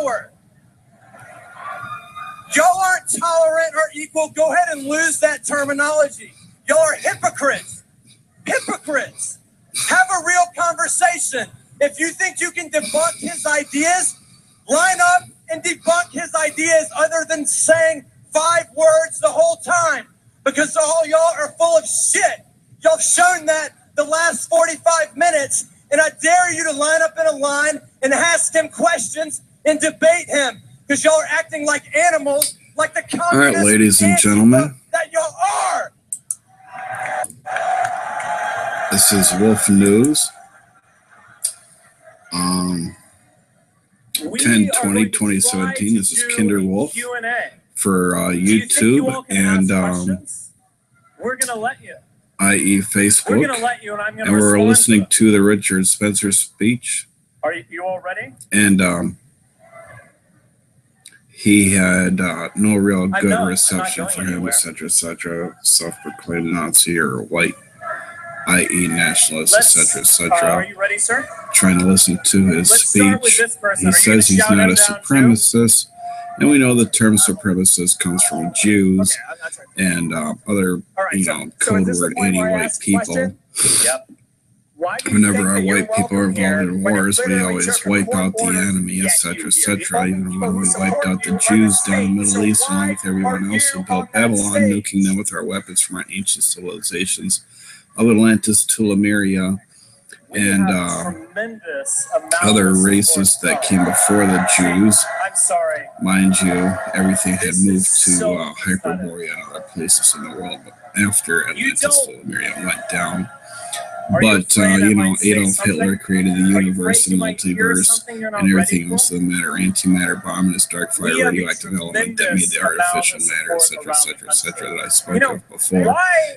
power. Y'all aren't tolerant or equal. Go ahead and lose that terminology. Y'all are hypocrites. Hypocrites. Have a real conversation. If you think you can debunk his ideas, line up and debunk his ideas other than saying 5 words the whole time. Because all y'all are full of shit. Y'all have shown that the last 45 minutes. And I dare you to line up in a line and ask him questions and debate him. Because y'all are acting like animals, like the communists. All right, ladies and gentlemen. That y'all are. This is Wolf News. 10/20/2017. This is Kinder Wolf for YouTube and we're gonna let you. i.e. Facebook. We're gonna let you, and I'm gonna. And we're listening to the Richard Spencer speech. Are you all ready? And he had no real good reception for him, etc., etc. Self-proclaimed Nazi or white, i.e. nationalist, etc., etc. Are you ready, sir? Trying to listen to his speech. He says he's not a supremacist, and we know the term supremacist comes from Jews and other, code word anti-white people. Yep. Whenever our white people are involved in wars, we always wipe out the enemy, etc., etc. Even when we wiped out the Jews down in the Middle East, along with everyone else who built Babylon, nuking them with our weapons from our ancient civilizations of Atlantis to Lemuria, and other races that came before the Jews. Mind you, everything had moved to Hyperborea and other places in the world after Atlantis to Lemuria went down. But, Adolf Hitler created the universe and multiverse and everything else, the matter, antimatter bomb, and its dark fire radioactive element that made the artificial matter, etc., etc., etc., that I spoke of before,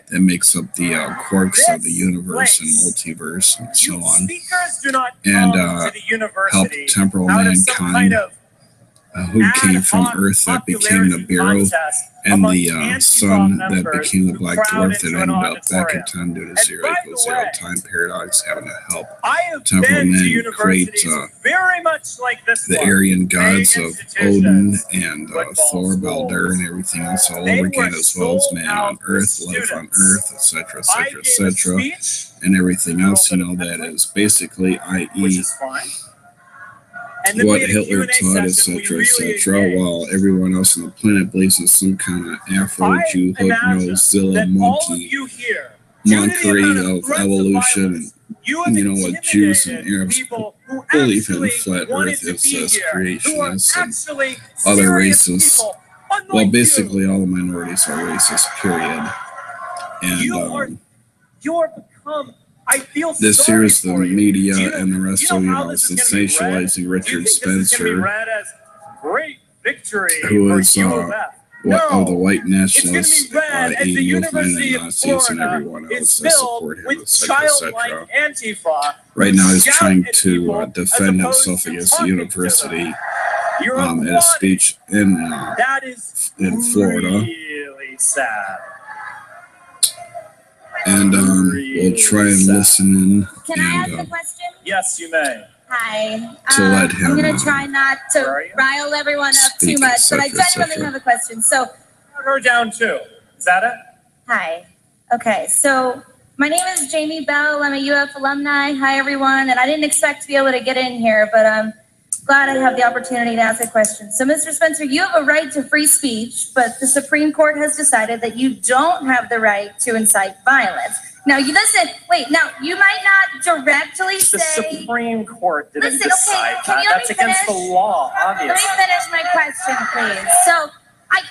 that makes up the quarks of the universe and multiverse and so on, and helped temporal mankind, who came from Earth that became the Bureau, and the sun that became the black dwarf that ended up back in time due to 0 = 0 time paradox, having to help temporal man create the Aryan gods of Odin and Thor, Baldur, and everything else all over again, as well as man on Earth, life on Earth, etc., etc., etc., and everything else, that is basically, i.e., what Hitler taught, etc., etc., while everyone else on the planet believes in some kind of Afro-Jew, hook-nosed, Zilla monkey monkery of evolution, and, what Jews and Arabs believe in flat Earth is creationists and other races. Well, basically all the minorities are racist, period. And this here's the media and the rest of sensationalizing Richard Spencer, who is of the white nationalists, i.e. movement and Nazis and everyone else that support him, etc., etc. Right now he's trying to defend himself against the university in a speech in Florida. Really sad. And we'll try and listen in. Can I ask a question? Yes, you may. Hi. To let him, I'm going to try not to rile everyone up too much, but I genuinely have a question. So, her down too. Is that it? Hi. Okay, so my name is Jamie Bell. I'm a UF alumni. Hi, everyone. And I didn't expect to be able to get in here, but I'm glad I have the opportunity to ask a question. So, Mr. Spencer, you have a right to free speech, but the Supreme Court has decided that you don't have the right to incite violence. Now, you might not directly say... The Supreme Court didn't decide that. That's against the law, obviously. Let me finish my question, please. So,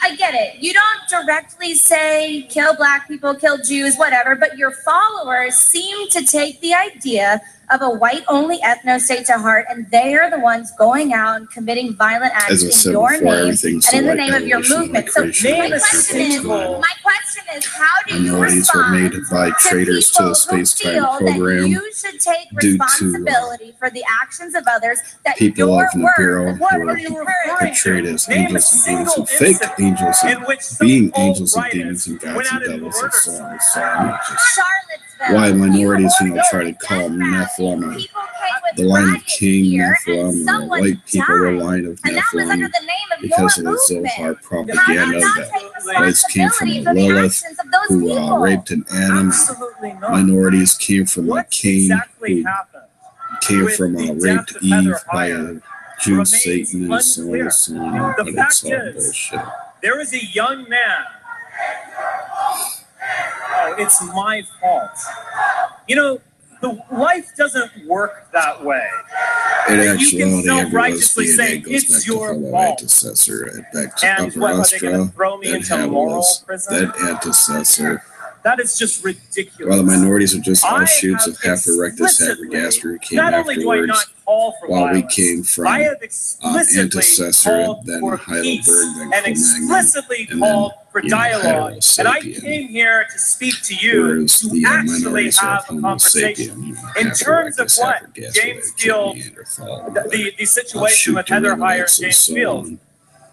I get it. You don't directly say kill black people, kill Jews, whatever, but your followers seem to take the idea of a white-only ethno-state to heart, and they are the ones going out and committing violent acts in your name and in the name of your movement. So my question is, how do you respond by traitors to the space-time program you should take responsibility for the actions of others that people your of the Bureau who are portrayed as angels and demons and fake angels and being angels and demons and gods and devils and so on and so on. Why minorities, try to call them Nephilim with the line of riots King, here, Nephilim, and the someone white people, the died. line of And that was under Nephilim, the name of because of your the movement. Zohar How do propaganda you not that take whites came from responsibility for the Lilith, actions of those who people? raped an animal. Absolutely not. Minorities came from a What Cain, exactly who happened came with from the raped death of Eve Heather by a Heyer Jew, remains Satan, and so on unclear. and so on. The But fact it's all is, bullshit. there is a young man. Oh, it's my fault. You know, the life doesn't work that way. In You can actuality, everyone's self-righteously DNA say, goes it's back to your fellow fault. antecessor, back to And Upper what, are they going to Astra, throw me then into moral Hadalus, prison? then antecessor. That is just ridiculous. While the minorities are just I offshoots have of half erectus habergaster who came not only do I not afterwards, call for while we violence, came from I have explicitly antecessor, called then for Heidelberg, peace, then and Cro-Magnon, explicitly and called then, for you know, dialogue. And I Heterosapien. came here to speak to you Whereas to the actually minorities are have a Homo conversation. sapien, you know, In half terms of erectus what habergaster, James kid Field, Neanderthal, the situation with offshoot Heather Heyer and derivatives and James so Field, on.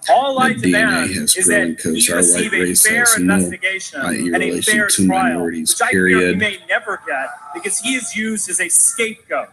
all I That demand DNA has is grown that because he our receive white a race fair has no investigation i.e. and a relation fair to trial, minorities, which I fear he period. may never get because he is used as a scapegoat.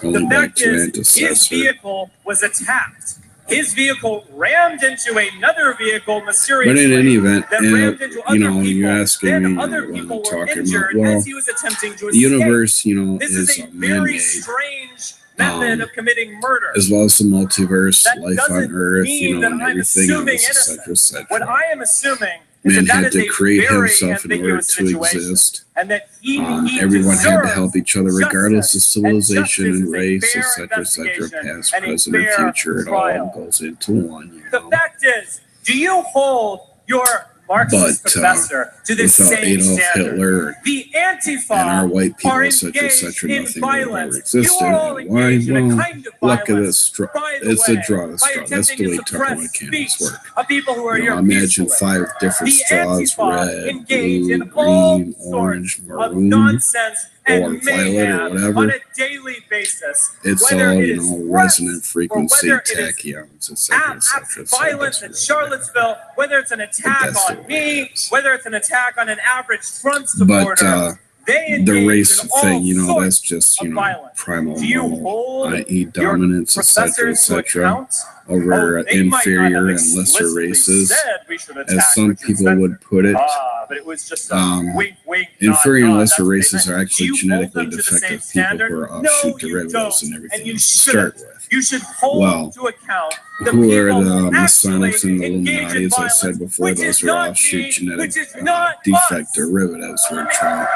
Only The back fact to is, his antecessor. vehicle was attacked. His vehicle rammed into another vehicle mysteriously. But in any event, that rammed into other you know, people. you're asking Then me, you other know, what people I'm were talking injured about. Well, as he was attempting to the escape. universe, you know, This is is a a very man-made, strange method of committing murder. as well as the multiverse, That life on doesn't Earth, mean you know, that and I'm everything assuming else, innocence. etc., What etc. I am assuming is Man that had is to a create very himself in order ambiguous to situation, exist. and that he Everyone had to deserves help each other regardless of justice, civilization and and race, justice is a fair etc., investigation past, and a present, and fair future. It trial. all goes into one, you The know. fact is, do you hold your Marxist But professor to the without same Adolf standard? Hitler The Antifa and our white people, are etc., engaged etc., in nothing would have ever violence. existed. You are all And why? engaged in a Well, kind of luck of violence, this straw. by the It's way, a draw to by straw. That's attempting the to way suppress temporal mechanics speech work. of people who are You here know, imagine peacefully. 5 different The straws: Antifa red, engage blue, in all green, orange, sorts of maroon, nonsense or and violet, or mayhem whatever. on a daily basis. It's whether all, it you is know, threats resonant or frequency, whether it is tachyons, etc., etc., violence in Charlottesville, whether it's an attack that's the on way it me, is. whether it's an attack on an average Trump But supporter, they engage the race in all thing, you know, sorts that's just, you of know, violence. primal Do you normal, hold i.e. your dominance, etc., professors to etc., account? over They might not have inferior and lesser explicitly races, said we should as attack some Richard people Spencer. would put it. But it was just a wink, wink, Inferior and nod, lesser that's what they races meant. are actually Do you hold genetically them to the same defective people standard? who are No, offshoot you derivatives don't, and everything and you else to shouldn't. start with. You should hold Well, to account the who are people the who Masonics actually and the engage in Illuminati? As I violence, said before, which those is are not offshoot me, genetic which is not defect us. derivatives who are trying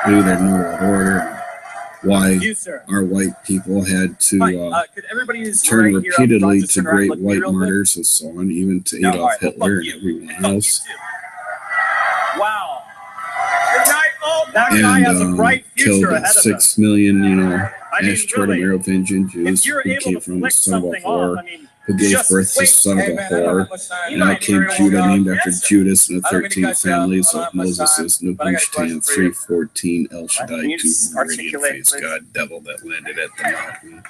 to do their New World Order. And why You, sir. our white people had to Could everybody who's turn right here up front repeatedly just to turn around and great look at me white real quick? martyrs and so on, even to No, Adolf all right, well, Hitler fuck and you. everyone Fuck you else. too. Wow. That guy has a And bright killed future ahead of him. 6 million, you know, I mean, Ashtar really, Merovingian Jews if you're who able came to from the flick son of a something whore, off, I mean, who gave just birth to wait. son of a whore. You And out might came very Judah, well named be after answer. Judas, and the I don't mean to 13 cut you off. families I don't of have much Moses, time, but I got a Nehushtan, question for you. 314, El Can Shaddai, you just 2 Radiant articulate, Face, please? God, devil that landed at the mountain.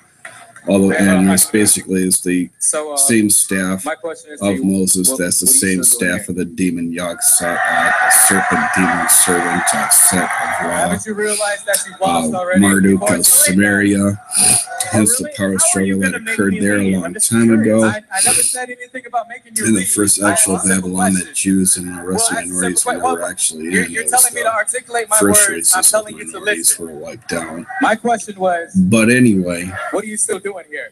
Although Ananias basically is the same staff My question is, of Moses, that's the what are you same still doing staff of the demon Yog, a serpent demon servant, Set of Ra, Haven't you realized that you've lost already? Marduk Before of it's Samaria. Hence the really? power How are you struggle that gonna make occurred me there a leave? long I'm just time curious. ago. I never said anything about making you And the leave. first I actual asked a simple Babylon that question. Jews and the rest Well, of I minorities asked a were simple never question. actually You're in. It telling was me to the articulate my first words. I'm races of telling you to minorities listen. were wiped out. My question was, But anyway, what are you still doing here?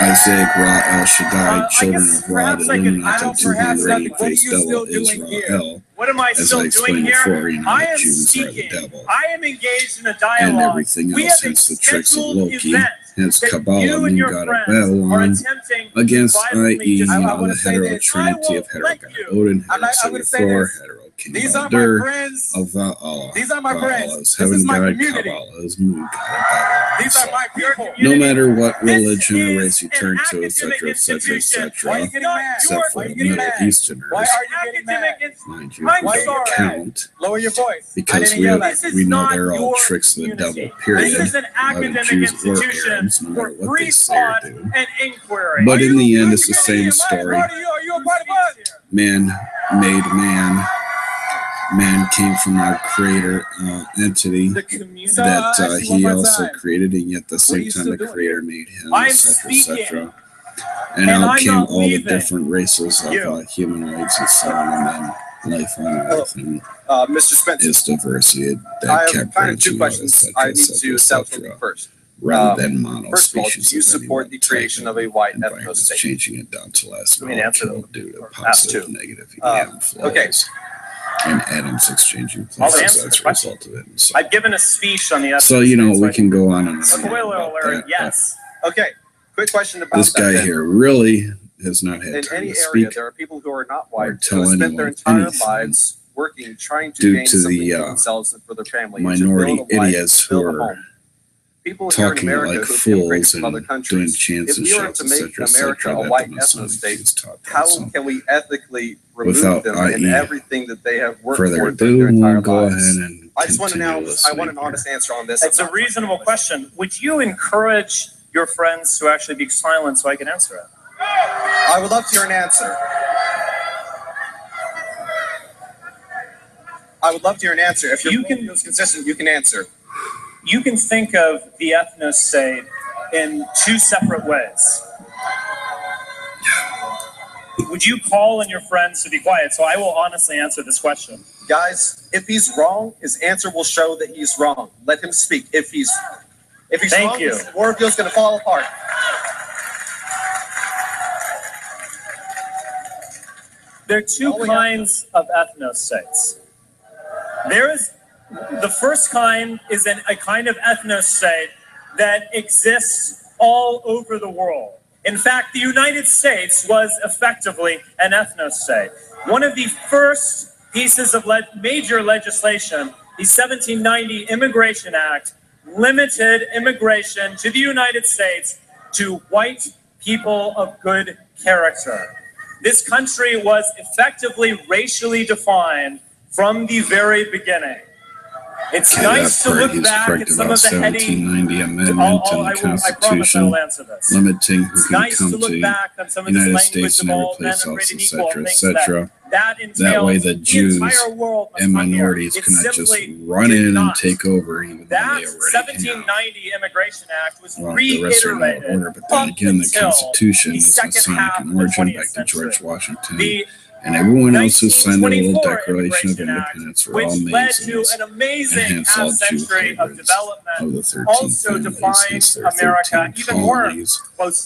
Isaac, Ra, El Shaddai, children guess of Ra, the perhaps I could- I Illuminati, don't 200 perhaps radiant nothing. What are faced you devil, still doing here? Israel. What am I As still I doing explained here? before, you know, I the am Jews are the speaking. devil. I am engaged in a And dialogue. everything We else, have a hence the tricks of scheduled Loki, event hence that Kabbalah, you and moon your god of friends are Babylon, attempting against, to violently i.e., you disrupt. know, the hetero trinity of hetero god Odin, hetero gonna say Thor, this. hetero king These are my Baldur, friends. of Allah. These are my friends. Kabbalah is This heaven is my god, community. Kabbalah is moon god of Babylon. These are my people. No matter what religion or This race you is turn an to, etc., etc., institution. etc., Why are you getting mad? except for Why are you the getting Middle mad? Easterners, Why are you getting mad? mind you, I'm who sorry. don't count, Lower your voice. because we know they're all tricks of the devil, period. This is an academic Jews or institution Arabs, no matter for what they free say or thought do. and inquiry. But in the end, it's the Are same you story. a part of us? Man made man. man came from our creator entity that he also created, and yet at the same time the creator made him, etc., etc. And out came all the different races of humanoids and so on, and then life on Earth, and Mr. Spencer, its diversity that kept branching out, etc., etc., first. Rather than mono first of all, do you support the creation of a white ethno-state? Changing it down to less answer due to positive, negative EM flows. Okay. And atoms exchanging places as a result of it. So, I've given a speech on the so you know, we can go on and on. Spoiler alert, yes. Okay, quick question about this guy here really has not had in time any to area, speak there are people who are not white tell who spend their entire anyone lives working, trying to due gain to something the for themselves and for their family. minority to build a life, idiots who build a are home. People here in talking America like who've immigrated fools from other and countries. doing chants and If we were shouts, to make etc., America etc., a that white the Masonic ethno-state, is taught that. how So, can we ethically remove without them and everything that they have worked further for ado, their entire we'll go lives? ahead and I just want to know. continue I want an listening honest answer on this. It's a reasonable question. Would you encourage your friends to actually be silent so I can answer it? I would love to hear an answer. I would love to hear an answer. If you can, consistent, you can answer. You can think of the ethno-state in two separate ways. Would you call on your friends to be quiet? So I will honestly answer this question. Guys, if he's wrong, his answer will show that he's wrong. Let him speak. If he's Thank wrong, you. his worldview's going to fall apart. There are two kinds of ethno-states. There is the first kind is a kind of ethno-state that exists all over the world. In fact, the United States was effectively an ethno-state. One of the first pieces of major legislation, the 1790 Immigration Act, limited immigration to the United States to white people of good character. This country was effectively racially defined from the very beginning. It's nice to look back at some of the heady. 1790 amendment in the Constitution limiting who can come to the United States and every place else, etc., etc. That way the Jews and minorities cannot just run in and take over, even though they already have. That 1790 Immigration Act was the rest are out of order, but then again, the Constitution is Masonic in origin, back to George Washington. And everyone else who signed the little Declaration of Independence were all Masons, and hence all Jew hybrids of the 13th families, their 13 colonies,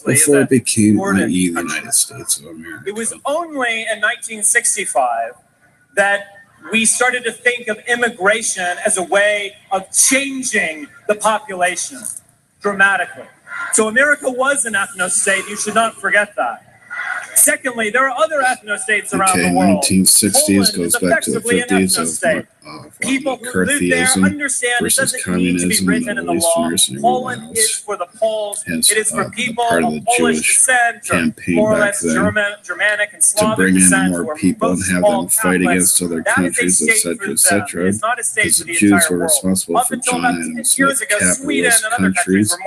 before it became, i.e., the United States of America. It was only in 1965 that we started to think of immigration as a way of changing the population dramatically. So America was an ethno-state. You should not forget that. Secondly, there are other ethno-states around the world. 1960s goes back to the 50s of people who live there understand it doesn't need to be written in the law. Poland is for the Poles. It is for people of Polish descent, or more or less Germanic and Slavic to bring in descent, more people and have them fight against other countries, etc., etc. Because the Jews were responsible for John Adams' capitalist countries,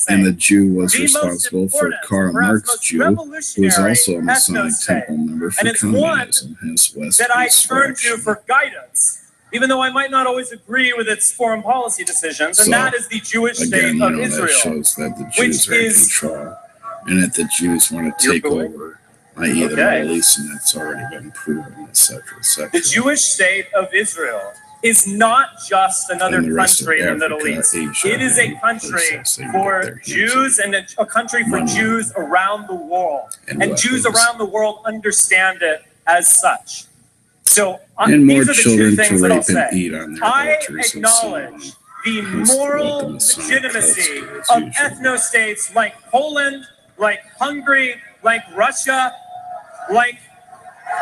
and the Jew was responsible for Karl Marx Jew, who was also a Masonic temple member for communism, hence West that I turn to for guidance, even though I might not always agree with its foreign policy decisions, and that is the Jewish state of Israel. That shows that the Jews are in control, and that the Jews want to take over, i.e. the Middle East, and that's already been proven, etc., etc. The Jewish state of Israel is not just another country in the Middle East. It is a country for Jews and a country for Jews around the world. And Jews around the world understand it as such. So these are the two things that I'll say. I acknowledge the moral legitimacy of ethno-states like Poland, like Hungary, like Russia, like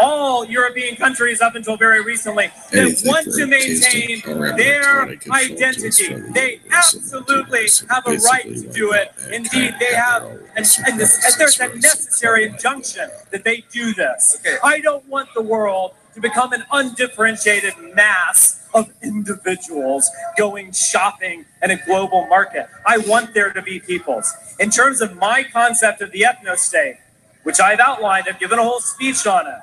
all European countries up until very recently that want to maintain their identity. They absolutely have a right to do it. Indeed, they have, and there's a necessary injunction that they do this. I don't want the world to become an undifferentiated mass of individuals going shopping in a global market. I want there to be peoples. In terms of my concept of the ethno-state, which I've outlined, I've given a whole speech on it.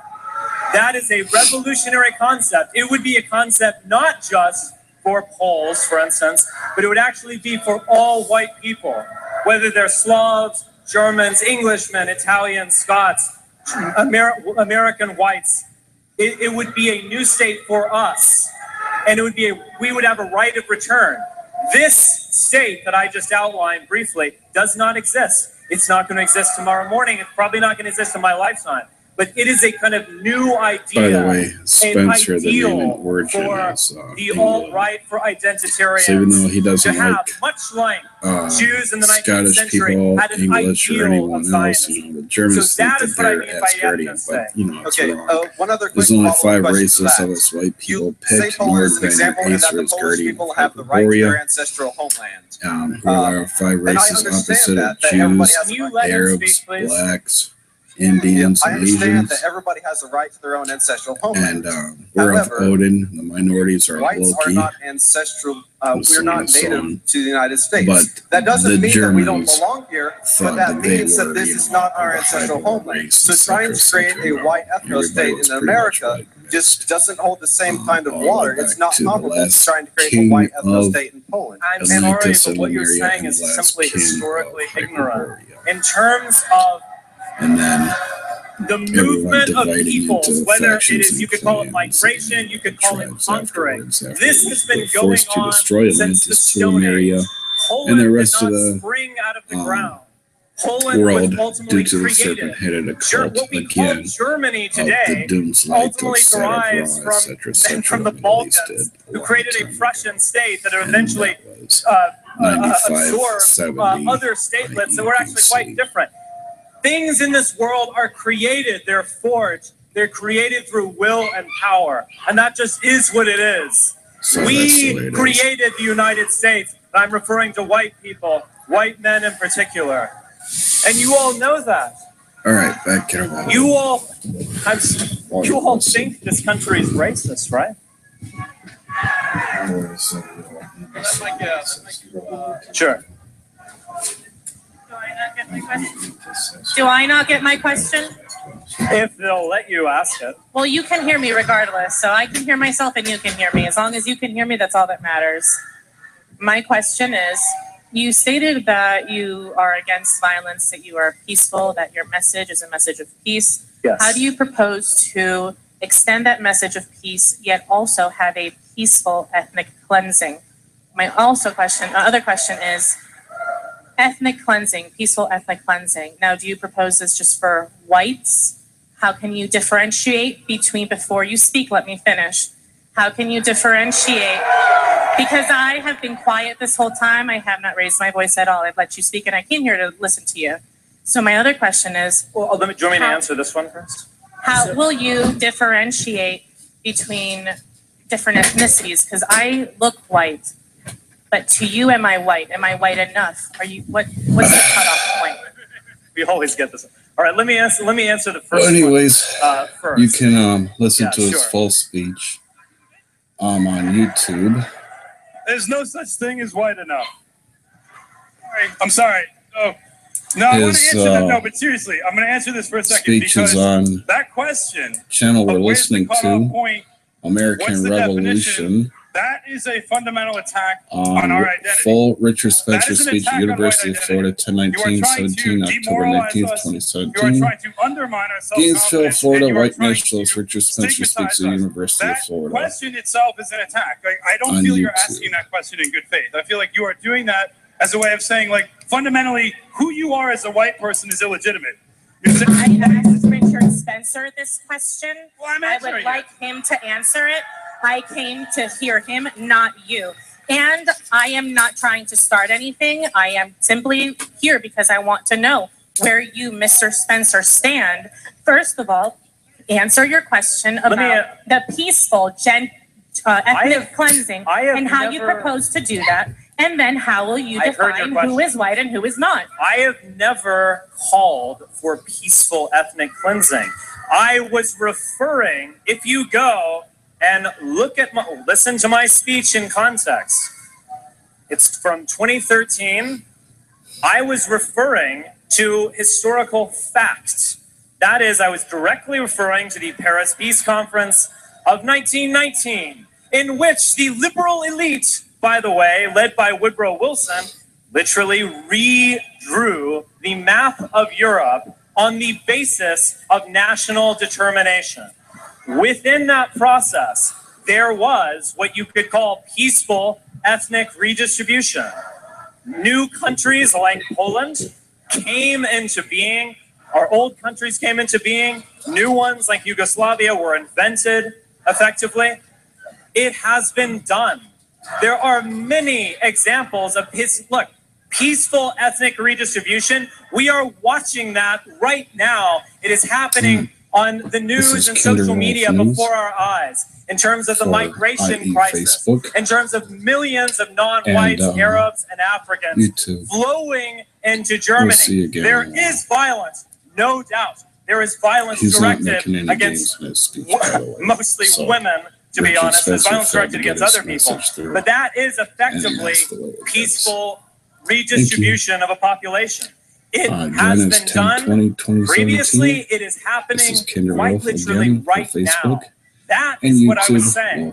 That is a revolutionary concept. It would be a concept not just for Poles, for instance, but it would actually be for all white people, whether they're Slavs, Germans, Englishmen, Italians, Scots, American whites. It would be a new state for us, and it would be we would have a right of return. This state that I just outlined briefly does not exist. It's not going to exist tomorrow morning. It's probably not going to exist in my lifetime. But it is a kind of new idea. By the way, Spencer, the name and origin is the alt-right for identitarians. So even though he doesn't have, like much like Jews in the 19th Scottish century, people, had an English, or ideal anyone of else, Zionism. the Germans So that think is that what I they're mean by Asgardian, but it's Okay, wrong. one other quick There's only follow-up 5 question races to of that. us white people You say picked, Poland is an Nordbender, example, and that Acer, the is Polish Guardian, people have the right to their Hyperborea. ancestral homeland. Who are 5 And I races understand opposite of that everybody Jews, has a You right. let him Arabs, speak, please. blacks, Indians, I and understand Asians. that everybody has a right to their own ancestral homeland. And we're of However, Odin. The minorities are Whites are Loki. not ancestral. And so We're on not and so native on. to the United States. But that doesn't the mean that we don't Germans belong here, but thought that that they means that were, this you is know, not our a ancestral hybrid homeland. race, So et trying cetera, to create a white ethno Everybody state was in pretty much America white just doesn't hold the same kind of all the water. way It's back not to the comparable to last trying to create a king white ethno of state in Poland. I'm sorry, Atlantis but of what you're Lemuria saying and is last simply king historically of ignorant. Hyperborea. In terms of And then the everyone movement of dividing peoples, into whether it factions is, and you could call it clans migration, and you could call it tribes conquering. afterwards, after This we has been were going forced to on destroy since the Atlantis, Stone Lemuria, Age. Poland and the did rest not of the spring out of the ground. Poland world was ultimately due to the created. serpent-headed occult What we call again Germany of the today Doomslight ultimately of derives from the Balkans, who created a Prussian state that eventually absorbed other statelets that were actually quite different. Things in this world are created, they're forged, they're created through will and power, and that just is what it is. So We created the United States, and I'm referring to white people, white men in particular, and you all know that. All right, back to it. You all think this country is racist, right? Sure. Do I not get my question? If they'll let you ask it. Well, you can hear me regardless, so I can hear myself and you can hear me. As long as you can hear me, that's all that matters. My question is, you stated that you are against violence, that you are peaceful, that your message is a message of peace. Yes. How do you propose to extend that message of peace, yet also have a peaceful ethnic cleansing? My other question is, ethnic cleansing, peaceful ethnic cleansing. Now, do you propose this just for whites? How can you differentiate between, before you speak, let me finish. How can you differentiate? Because I have been quiet this whole time. I have not raised my voice at all. I've let you speak and I came here to listen to you. So my other question is, Well, do you want me to answer this one first? how will you differentiate between different ethnicities? Because I look white, but to you, am I white? Am I white enough? What's the cutoff point? We always get this. All right, let me answer the first Well, anyways, one, first. you can listen to his sure. full speech on YouTube. There's no such thing as white enough. I'm sorry. Oh, no, I want to His, answer that. No, but seriously, I'm going to answer this for a second Speech because is on that question channel we're of where's the listening cutoff to, point, American what's the Revolution. that is a fundamental attack on our identity. Full Richard Spencer That is an speech, attack on University white of Florida, identity. 10/19/17, October 19th, You are 2017. trying to undermine our Gainesville, self-confidence. Florida, and you are white trying nationalist to Richard Spencer speaks stigmatize at the us. University of That Florida. question itself is an attack. Like, I don't On feel you're YouTube. asking that question in good faith. I feel like you are doing that as a way of saying, like, fundamentally, who you are as a white person is illegitimate. You're saying, I asked Richard Spencer this question. Well, I'm I answering would it. like him to answer it. I came to hear him, not you. And I am not trying to start anything. I am simply here because I want to know where you, Mr. Spencer, stand. First of all, answer your question about the peaceful ethnic cleansing and how you propose to do that. And then how will you define who is white and who is not? I have never called for peaceful ethnic cleansing. I was referring, if you go and listen to my speech in context. It's from 2013. I was referring to historical facts. That is, I was directly referring to the Paris Peace Conference of 1919, in which the liberal elite, by the way, led by Woodrow Wilson, literally redrew the map of Europe on the basis of national determination. Within that process, there was what you could call peaceful ethnic redistribution. New countries like Poland came into being. Our old countries came into being. New ones like Yugoslavia were invented effectively. It has been done. There are many examples of peaceful ethnic redistribution. We are watching that right now. It is happening on the news and social media before our eyes, in terms of the migration crisis, Facebook, in terms of millions of non-whites, Arabs, and Africans YouTube. flowing into Germany. There is violence, no doubt. There is violence directed against mostly women, to be honest. There's violence directed against other people. But that is effectively peaceful redistribution of a population. It has been done previously. It is happening quite literally right now. That is what I was saying.